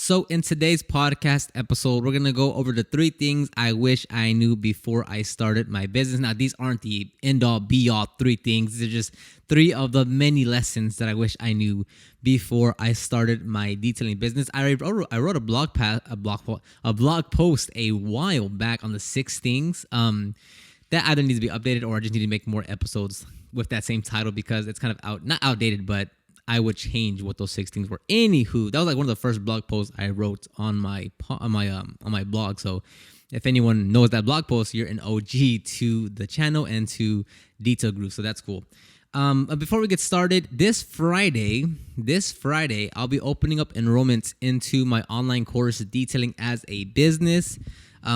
So in today's podcast episode, we're going to go over the 3 things I wish I knew before I started my business. Now, these aren't the end-all, be-all 3 things. They're just 3 of the many lessons that I wish I knew before I started my detailing business. I wrote a blog post a while back on the 6 things that either needs to be updated or I just need to make more episodes with that same title because it's kind of not outdated, but I would change what those 6 things were. Anywho, that was like one of the first blog posts I wrote on my blog. So if anyone knows that blog post, you're an OG to the channel and to Detail Group. So that's cool. Before we get started, this Friday, I'll be opening up enrollments into my online course, Detailing as a Business.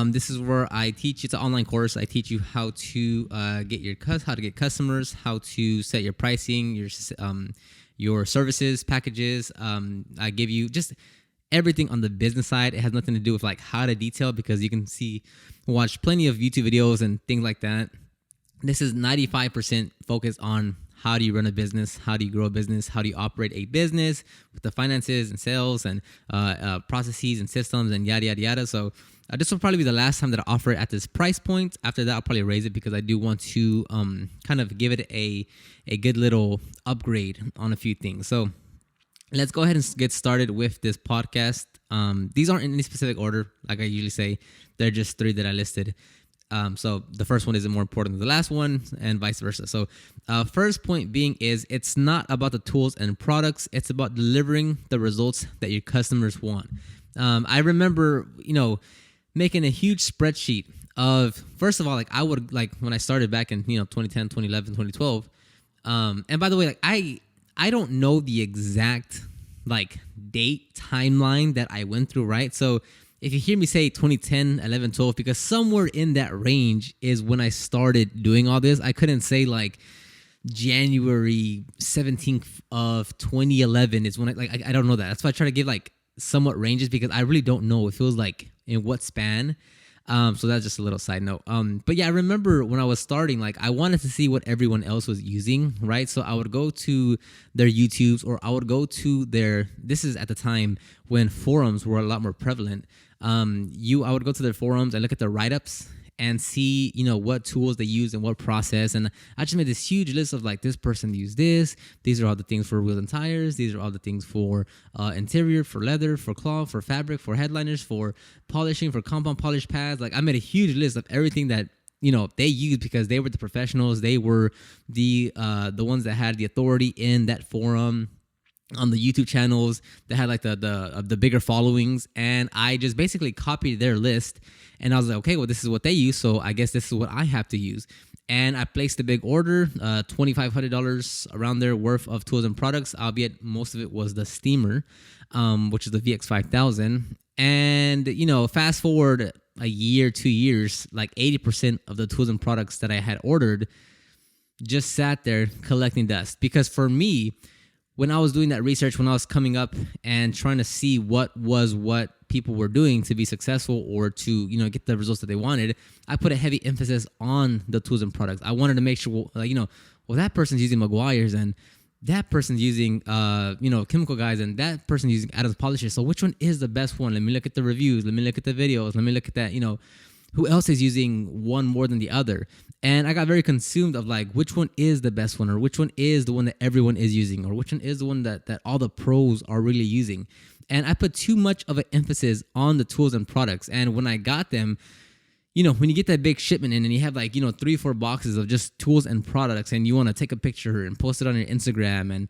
This is where I teach. It's an online course. I teach you how to get customers, how to set your pricing, your services, packages. I give you just everything on the business side. It has nothing to do with like how to detail because you can watch plenty of YouTube videos and things like that. This is 95% focused on how do you run a business, how do you grow a business, how do you operate a business with the finances and sales and processes and systems and yada, yada, yada. So this will probably be the last time that I offer it at this price point. After that, I'll probably raise it because I do want to kind of give it a good little upgrade on a few things. So let's go ahead and get started with this podcast. These aren't in any specific order, like I usually say. They're just 3 that I listed. So the first one isn't more important than the last one and vice versa. So first point being is it's not about the tools and products. It's about delivering the results that your customers want. I remember, making a huge spreadsheet of, first of all, like I would like when I started back in, 2010, 2011, 2012. And by the way, like I don't know the exact like date timeline that I went through, right? So if you hear me say 2010, 11, 12, because somewhere in that range is when I started doing all this. I couldn't say like January 17th of 2011 is when I don't know that. That's why I try to give like somewhat ranges because I really don't know. It feels like in what span. So that's just a little side note. But yeah, I remember when I was starting, like I wanted to see what everyone else was using, right? So I would go to their YouTubes or I would go to this is at the time when forums were a lot more prevalent. I would go to their forums and look at their write-ups and see, what tools they use and what process. And I just made this huge list of like, this person used this. These are all the things for wheels and tires. These are all the things for interior, for leather, for cloth, for fabric, for headliners, for polishing, for compound polish pads. Like I made a huge list of everything that, they used because they were the professionals. They were the ones that had the authority in that forum. On the YouTube channels that had like the bigger followings, and I just basically copied their list, and I was like, okay, well, this is what they use, so I guess this is what I have to use. And I placed a big order, $2,500 around there worth of tools and products, albeit most of it was the steamer, which is the VX5000. And fast forward a year, 2 years, like 80% of the tools and products that I had ordered just sat there collecting dust. Because for me, when I was doing that research, when I was coming up and trying to see what people were doing to be successful or to, get the results that they wanted, I put a heavy emphasis on the tools and products. I wanted to make sure, that person's using Meguiar's and that person's using, Chemical Guys and that person's using Adams Polishers. So which one is the best one? Let me look at the reviews. Let me look at the videos. Let me look at that, who else is using one more than the other? And I got very consumed of like, which one is the best one, or which one is the one that everyone is using, or which one is the one that all the pros are really using. And I put too much of an emphasis on the tools and products. And when I got them, when you get that big shipment in and you have like, 3 or 4 boxes of just tools and products and you want to take a picture and post it on your Instagram and,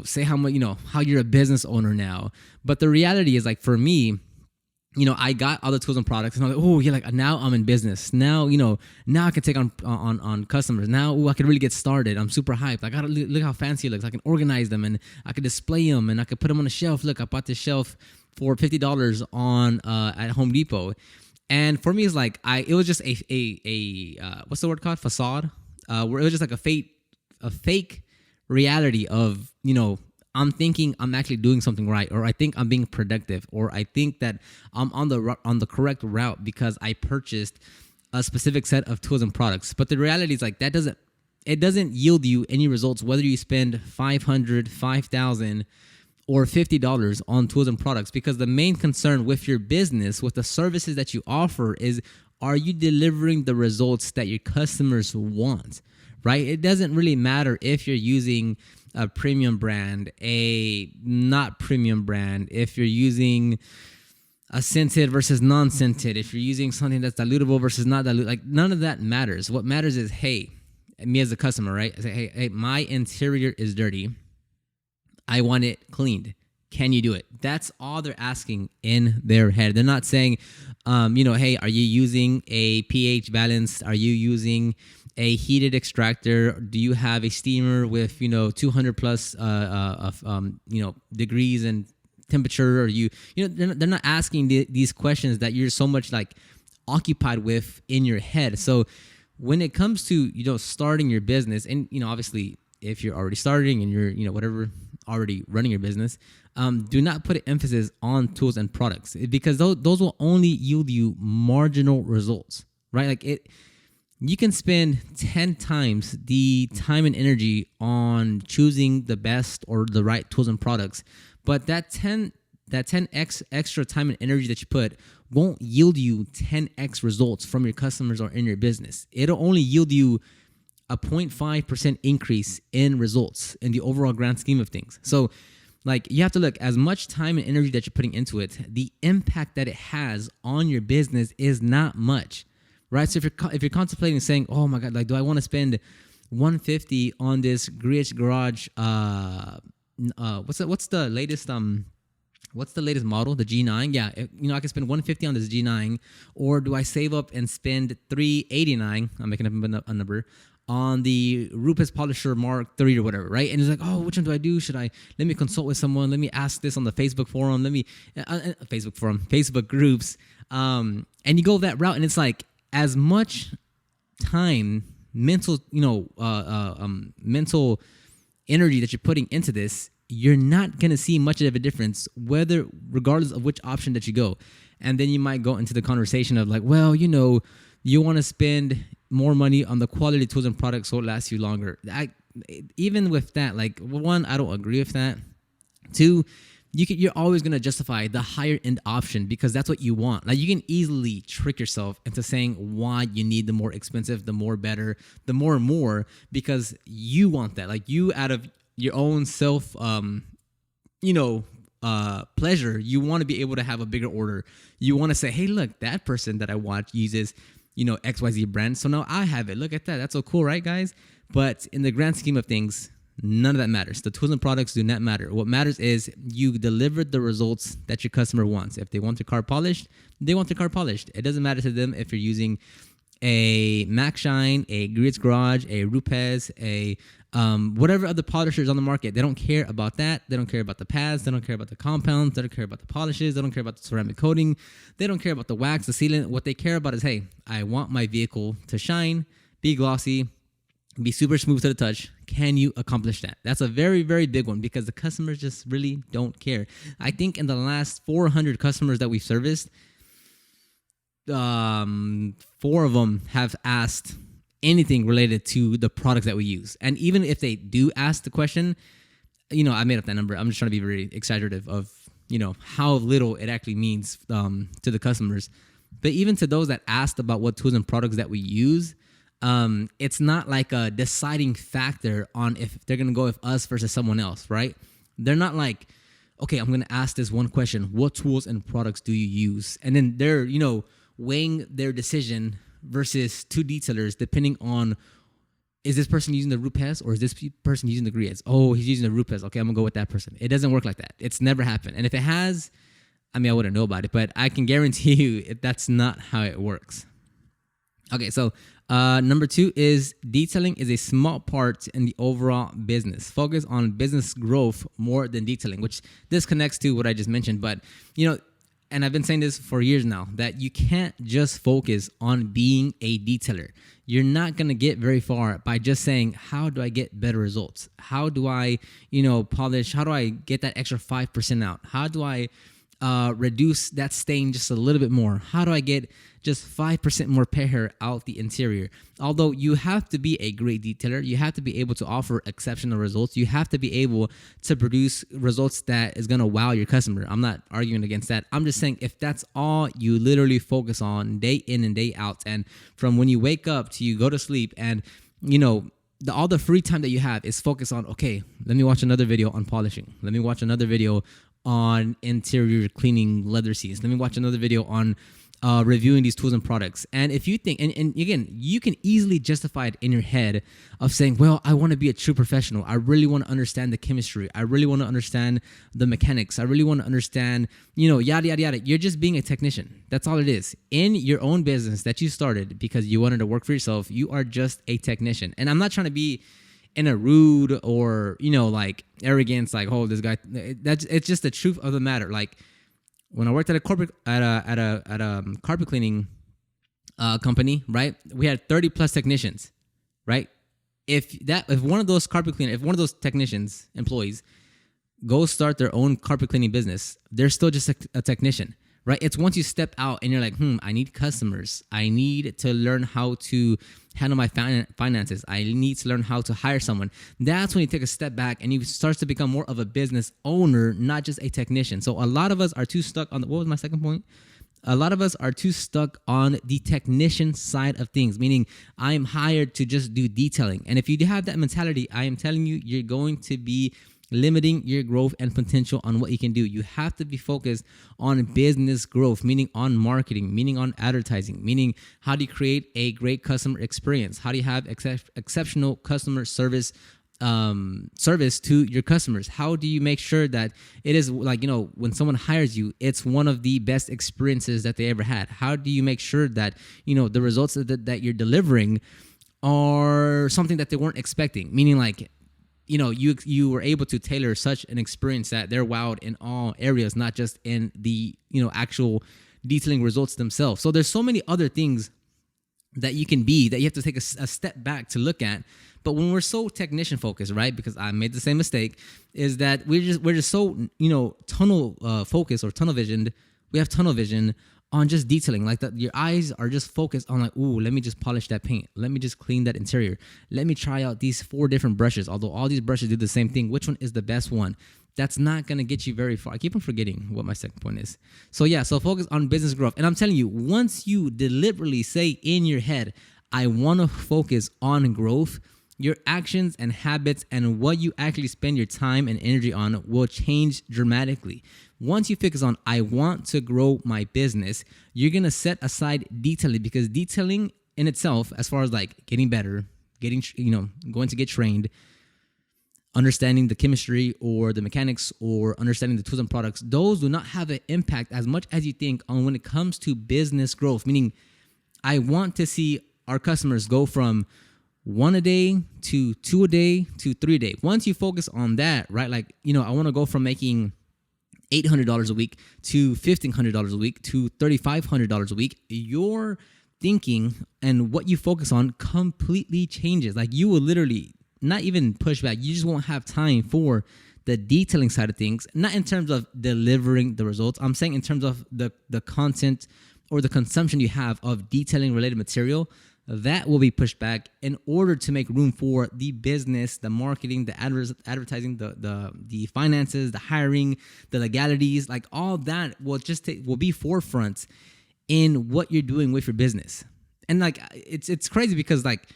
say how much, how you're a business owner now. But the reality is like for me, I got all the tools and products, and I'm like, oh yeah, like now I'm in business. Now, now I can take on customers. Now, I can really get started. I'm super hyped. I gotta look how fancy it looks. I can organize them, and I can display them, and I can put them on a shelf. Look, I bought this shelf for $50 on at Home Depot, and for me, it's like it was just a what's the word called, facade, where it was just like a fake reality of I'm thinking I'm actually doing something right, or I think I'm being productive, or I think that I'm on the correct route because I purchased a specific set of tools and products. But the reality is like it doesn't yield you any results whether you spend $500, $5,000, or $50 on tools and products, because the main concern with your business, with the services that you offer, is, are you delivering the results that your customers want, right? It doesn't really matter if you're using a premium brand, a not premium brand, if you're using a scented versus non-scented, if you're using something that's dilutable versus not dilute, like none of that matters. What matters is, hey, me as a customer, right? I say, hey, my interior is dirty. I want it cleaned. Can you do it? That's all they're asking in their head. They're not saying, hey, are you using a pH balance? Are you using a heated extractor? Do you have a steamer with 200 plus degrees and temperature? Or they're not asking these questions that you're so much like occupied with in your head. So when it comes to starting your business, and obviously if you're already starting and you're whatever, already running your business, do not put an emphasis on tools and products, because those will only yield you marginal results, right? Like you can spend 10 times the time and energy on choosing the best or the right tools and products, but that 10x extra time and energy that you put won't yield you 10x results from your customers or in your business. It'll only yield you a 0.5% increase in results in the overall grand scheme of things. So like you have to look, as much time and energy that you're putting into it, the impact that it has on your business is not much, right? So if you're contemplating saying, oh my God, like, do I want to spend $150 on this Greenwich Garage, what's the latest model? The G9? Yeah, I can spend $150 on this G9, or do I save up and spend $389? I'm making up a number on the Rupes Polisher Mark III or whatever, right? And it's like, oh, which one do I do? Let me consult with someone. Let me ask this on the Facebook forum. Facebook groups. And you go that route, and it's like, as much time, mental energy that you're putting into this, you're not going to see much of a difference, regardless of which option that you go. And then you might go into the conversation of like, well, you want to spend more money on the quality tools and products so it lasts you longer. Even with that, like, one, I don't agree with that. Two, you're always going to justify the higher end option because that's what you want. Like, you can easily trick yourself into saying why you need the more expensive, the more better, the more, because you want that. Like, you, out of your own self, pleasure, you want to be able to have a bigger order. You want to say, hey, look, that person that I watch uses XYZ brand, so now I have it. Look at that. That's so cool, right, guys? But in the grand scheme of things, none of that matters. The tools and products do not matter. What matters is you delivered the results that your customer wants. If they want their car polished, they want their car polished. It doesn't matter to them if you're using a Mac Shine, a Greenwich Garage, a Rupes, a whatever other polishers on the market. They don't care about that. They don't care about the pads. They don't care about the compounds. They don't care about the polishes. They don't care about the ceramic coating. They don't care about the wax, the sealant. What they care about is, hey, I want my vehicle to shine, be glossy, be super smooth to the touch. Can you accomplish that? That's a very, very big one because the customers just really don't care. I think in the last 400 customers that we've serviced, 4 of them have asked anything related to the products that we use. And even if they do ask the question, I made up that number. I'm just trying to be very exaggerative of, how little it actually means to the customers. But even to those that asked about what tools and products that we use, it's not like a deciding factor on if they're going to go with us versus someone else, right? They're not like, okay, I'm going to ask this one question. What tools and products do you use? And then they're, weighing their decision versus 2 detailers depending on, is this person using the Rupes or is this person using the Greenwich? Oh, he's using the Rupes. Okay, I'm going to go with that person. It doesn't work like that. It's never happened. And if it has, I wouldn't know about it, but I can guarantee you that's not how it works. Okay, so number 2 is detailing is a small part in the overall business. Focus on business growth more than detailing, which this connects to what I just mentioned. But, and I've been saying this for years now, that you can't just focus on being a detailer. You're not going to get very far by just saying, how do I get better results? How do I, polish? How do I get that extra 5% out? How do I reduce that stain just a little bit more? How do I get just 5% more hair out the interior? Although you have to be a great detailer, you have to be able to offer exceptional results. You have to be able to produce results that is going to wow your customer. I'm not arguing against that. I'm just saying if that's all you literally focus on day in and day out, and from when you wake up to you go to sleep, and all the free time that you have is focused on, okay, let me watch another video on polishing. Let me watch another video on interior cleaning leather seats. Let me watch another video on reviewing these tools and products. And if you think, and again, you can easily justify it in your head of saying, well, I want to be a true professional. I really want to understand the chemistry. I really want to understand the mechanics. I really want to understand, yada, yada, yada. You're just being a technician. That's all it is. In your own business that you started because you wanted to work for yourself, you are just a technician. And I'm not trying to be in a rude or, like arrogance, like, oh, this guy, it's just the truth of the matter. Like, when I worked at a carpet cleaning company, right? We had 30 plus technicians, right? If one of those technicians employees go start their own carpet cleaning business, they're still just a technician, right? It's once you step out and you're like, I need customers. I need to learn how to handle my finances. I need to learn how to hire someone. That's when you take a step back and you start to become more of a business owner, not just a technician. So a lot of us are too stuck on what was my second point? A lot of us are too stuck on the technician side of things, meaning I'm hired to just do detailing. And if you have that mentality, I am telling you, you're going to be limiting your growth and potential on what you can do. You have to be focused on business growth, meaning on marketing, meaning on advertising, meaning how do you create a great customer experience? How do you have exceptional customer service to your customers? How do you make sure that it is like, when someone hires you, it's one of the best experiences that they ever had? How do you make sure that, the results that you're delivering are something that they weren't expecting? Meaning like, you were able to tailor such an experience that they're wowed in all areas, not just in the, actual detailing results themselves. So there's so many other things that you can be that you have to take a step back to look at. But when we're so technician focused, right? Because I made the same mistake, is that we're just so, tunnel focused or tunnel visioned. We have tunnel vision on just detailing, like that. Your eyes are just focused on like, ooh, let me just polish that paint. Let me just clean that interior. Let me try out these 4 different brushes. Although all these brushes do the same thing, which one is the best one? That's not going to get you very far. I keep on forgetting what my second point is. So focus on business growth. And I'm telling you, once you deliberately say in your head, I want to focus on growth, your actions and habits and what you actually spend your time and energy on will change dramatically. Once you focus on, I want to grow my business, you're going to set aside detailing, because detailing in itself, as far as like getting better, going to get trained, understanding the chemistry or the mechanics or understanding the tools and products, those do not have an impact as much as you think on when it comes to business growth. Meaning, I want to see our customers go from 1 a day to 2 a day to 3 a day. Once you focus on that, right? Like, I want to go from making $800 a week to $1,500 a week to $3,500 a week. Your thinking and what you focus on completely changes. Like, you will literally not even push back. You just won't have time for the detailing side of things, not in terms of delivering the results. I'm saying in terms of the content or the consumption you have of detailing related material. That will be pushed back in order to make room for the business, the marketing, the advertising, the finances, the hiring, the legalities. Like, all that will be forefront in what you're doing with your business. And like, it's crazy because like,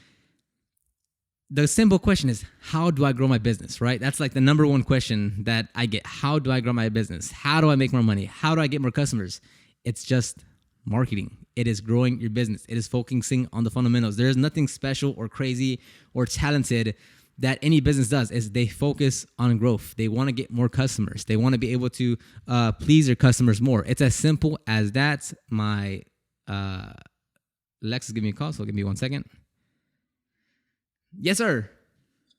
the simple question is, how do I grow my business, right? That's like the number one question that I get. How do I grow my business? How do I make more money? How do I get more customers? It's just marketing. It is growing your business. It is focusing on the fundamentals. There is nothing special or crazy or talented that any business does. Is they focus on growth. They want to get more customers. They want to be able to please their customers more. It's as simple as that. My Lex is giving me a call, so give me 1 second. Yes, sir.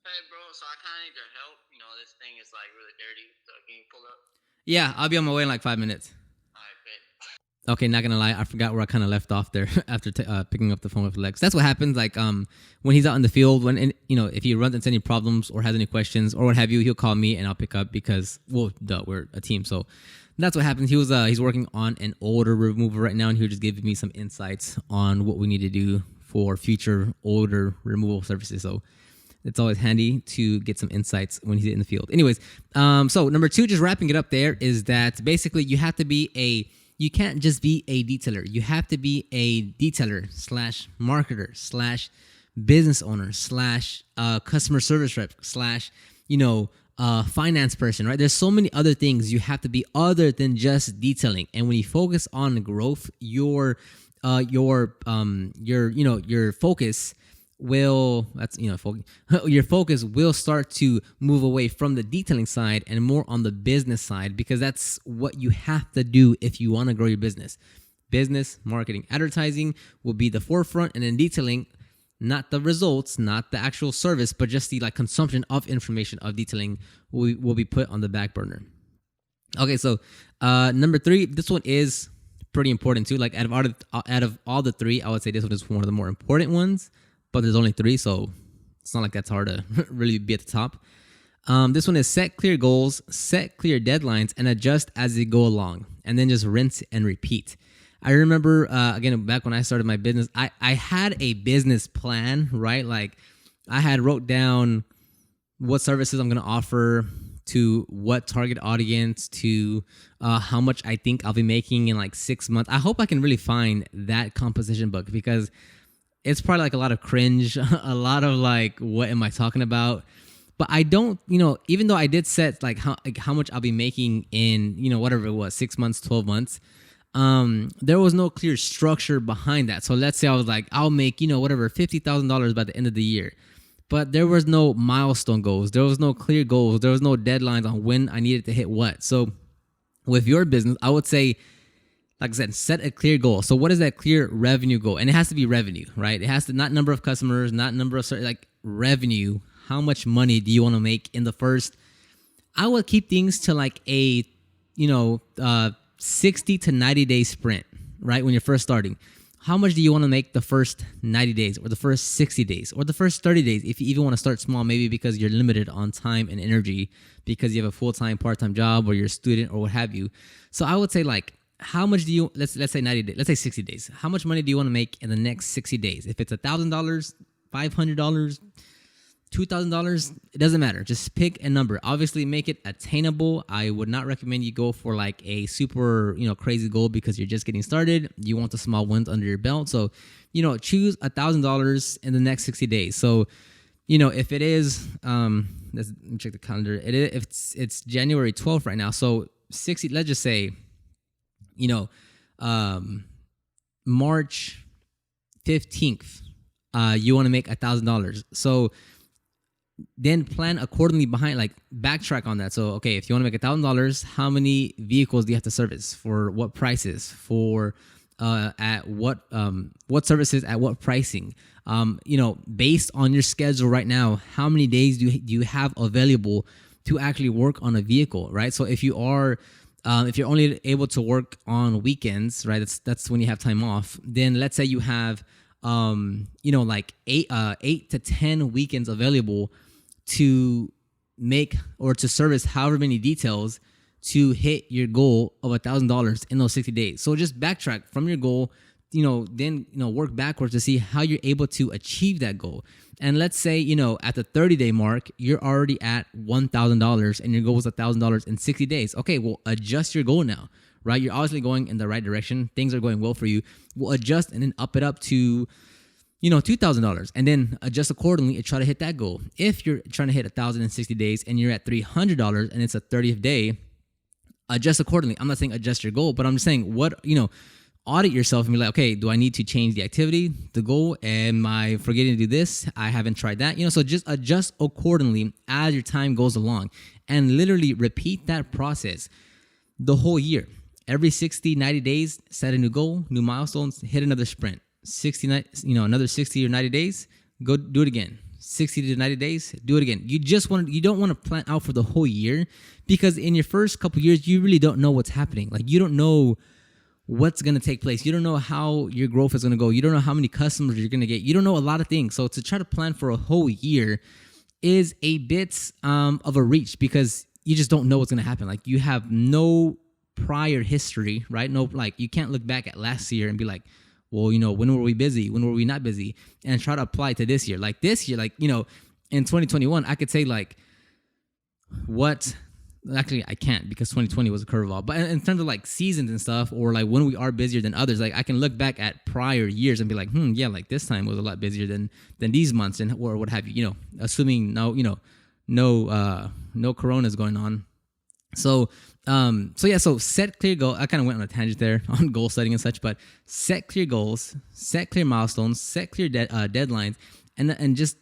Hey, bro, so I kind of need your help. This thing is like really dirty, so can you pull up? Yeah, I'll be on my way in like 5 minutes. All right, great. Okay, not gonna lie, I forgot where I kind of left off there after picking up the phone with Lex. That's what happens. Like when he's out in the field, if he runs into any problems or has any questions or what have you, he'll call me and I'll pick up because we're a team. So that's what happens. He's working on an odor removal right now, and he'll just give me some insights on what we need to do for future odor removal services. So it's always handy to get some insights when he's in the field. Anyways, so number 2, just wrapping it up there, is that basically you can't just be a detailer. You have to be a detailer / marketer / business owner / customer service rep / finance person, right? There's so many other things you have to be other than just detailing. And when you focus on growth, your focus will your focus will start to move away from the detailing side and more on the business side, because that's what you have to do if you want to grow your business. Business, marketing, advertising will be the forefront, and then detailing, not the results, not the actual service, but just the consumption of information of detailing will be put on the back burner. Okay, so number 3, this one is pretty important too. Out of all the 3, I would say this one is one of the more important ones. But there's only 3, so it's not like that's hard to really be at the top. This one is set clear goals, set clear deadlines, and adjust as you go along, and then just rinse and repeat. I remember, again, back when I started my business, I had a business plan, right? Like I had wrote down what services I'm going to offer, to what target audience, to how much I think I'll be making in 6 months. I hope I can really find that composition book, because it's probably a lot of cringe, a lot of what am I talking about? But I don't, even though I did set how much I'll be making in, whatever it was, 6 months, 12 months, there was no clear structure behind that. So let's say I was I'll make, whatever, $50,000 by the end of the year. But there was no milestone goals. There was no clear goals. There was no deadlines on when I needed to hit what. So with your business, I would say, like I said, set a clear goal. So what is that clear revenue goal? And it has to be revenue, right? It has to, not number of customers, not number of, revenue. How much money do you want to make in the first? I would keep things to a 60 to 90 day sprint, right? When you're first starting. How much do you want to make the first 90 days or the first 60 days or the first 30 days? If you even want to start small, maybe because you're limited on time and energy because you have a full-time, part-time job, or you're a student or what have you. So I would say how much do you, let's say 90 days, let's say 60 days. How much money do you want to make in the next 60 days? If it's $1,000, $500, $2,000, it doesn't matter. Just pick a number. Obviously, make it attainable. I would not recommend you go for a super, crazy goal because you're just getting started. You want the small wins under your belt. So, choose $1,000 in the next 60 days. So, if it is, let me check the calendar. If it's January 12th right now. So 60, let's just say, March 15th, you want to make $1,000. So then plan accordingly behind, backtrack on that. So, okay, if you want to make $1,000, how many vehicles do you have to service? For what prices? For at what services at what pricing? Based on your schedule right now, how many days do you have available to actually work on a vehicle, right? So if you are if you're only able to work on weekends, right? That's when you have time off. Then let's say you have, 8 to 10 weekends available to make or to service however many details to hit your goal of $1,000 in those 60 days. So just backtrack from your goal, then work backwards to see how you're able to achieve that goal. And let's say, at the 30-day mark, you're already at $1,000 and your goal was $1,000 in 60 days. Okay, well, adjust your goal now, right? You're obviously going in the right direction. Things are going well for you. We'll adjust and then up it up to, $2,000 and then adjust accordingly and try to hit that goal. If you're trying to hit 1,000 in 60 days and you're at $300 and it's a 30th day, adjust accordingly. I'm not saying adjust your goal, but I'm just saying audit yourself and be like, okay, do I need to change the activity, the goal? Am I forgetting to do this? I haven't tried that. So just adjust accordingly as your time goes along and literally repeat that process the whole year. Every 60, 90 days, set a new goal, new milestones, hit another sprint. 60, another 60 or 90 days, go do it again. 60 to 90 days, do it again. You don't want to plan out for the whole year because in your first couple years, you really don't know what's happening. You don't know what's going to take place. You don't know how your growth is going to go. You don't know how many customers you're going to get. You don't know a lot of things. So to try to plan for a whole year is a bit of a reach, because you just don't know what's going to happen. Like, you have no prior history, right? No, like, you can't look back at last year and be like, well, when were we busy? When were we not busy? And try to apply to this year. Like this year, like, in 2021, I could say like actually I can't, because 2020 was a curveball. But in terms of like seasons and stuff, or like when we are busier than others, like I can look back at prior years and be like, yeah, like this time was a lot busier than these months, and or what have you, assuming no corona's going on. So set clear goal. I kind of went on a tangent there on goal setting and such, but set clear goals, set clear milestones, set clear deadlines, and just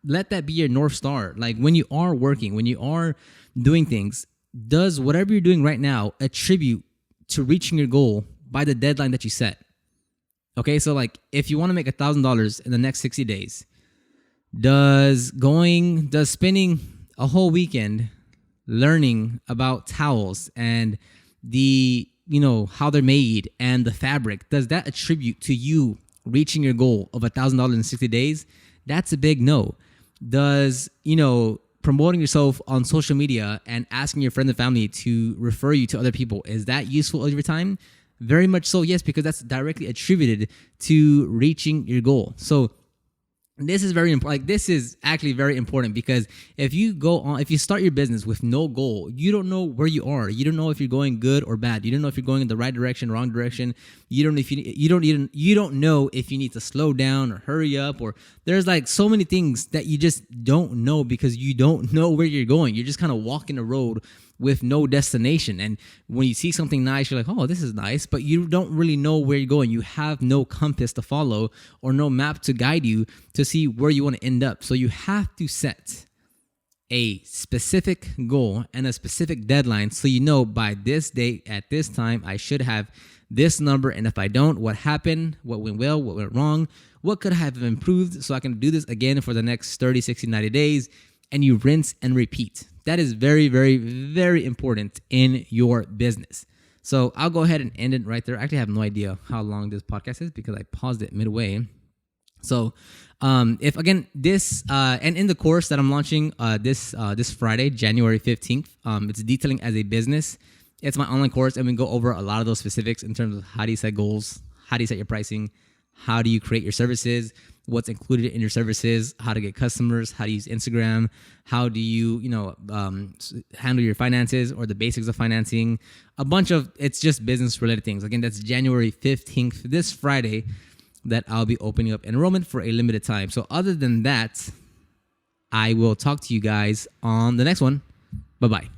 let that be your North Star. Like, when you are working, when you are doing things, does whatever you're doing right now attribute to reaching your goal by the deadline that you set? Okay, so like, if you want to make $1,000 in the next 60 days, does spending a whole weekend learning about towels and the how they're made and the fabric, does that attribute to you reaching your goal of $1,000 in 60 days? That's a big no. Does promoting yourself on social media and asking your friends and family to refer you to other people, is that useful over time? Very much so, yes, because that's directly attributed to reaching your goal. So this is very important. Like, this is actually very important, because if you start your business with no goal, you don't know where you are. You don't know if you're going good or bad. You don't know if you're going in the right direction, wrong direction. You don't know if you need to slow down or hurry up, or there's like so many things that you just don't know, because you don't know where you're going. You're just kind of walking the road with no destination. And when you see something nice, you're like, oh, this is nice, but you don't really know where you're going. You have no compass to follow or no map to guide you to see where you want to end up. So you have to set a specific goal and a specific deadline, so by this date at this time I should have this number, and if I don't, what happened, what went well, what went wrong, what could have improved, so I can do this again for the next 30, 60, 90 days. And you rinse and repeat. That is very, very, very important in your business. So I'll go ahead and end it right there. I actually have no idea how long this podcast is, because I paused it midway. So if again this and in the course that I'm launching this Friday, January 15th, it's detailing as a business. It's my online course, and we go over a lot of those specifics in terms of how do you set goals, how do you set your pricing, how do you create your services, what's included in your services, how to get customers, how to use Instagram, how do you, handle your finances or the basics of financing, it's just business related things. Again, that's January 15th, this Friday, that I'll be opening up enrollment for a limited time. So other than that, I will talk to you guys on the next one. Bye-bye.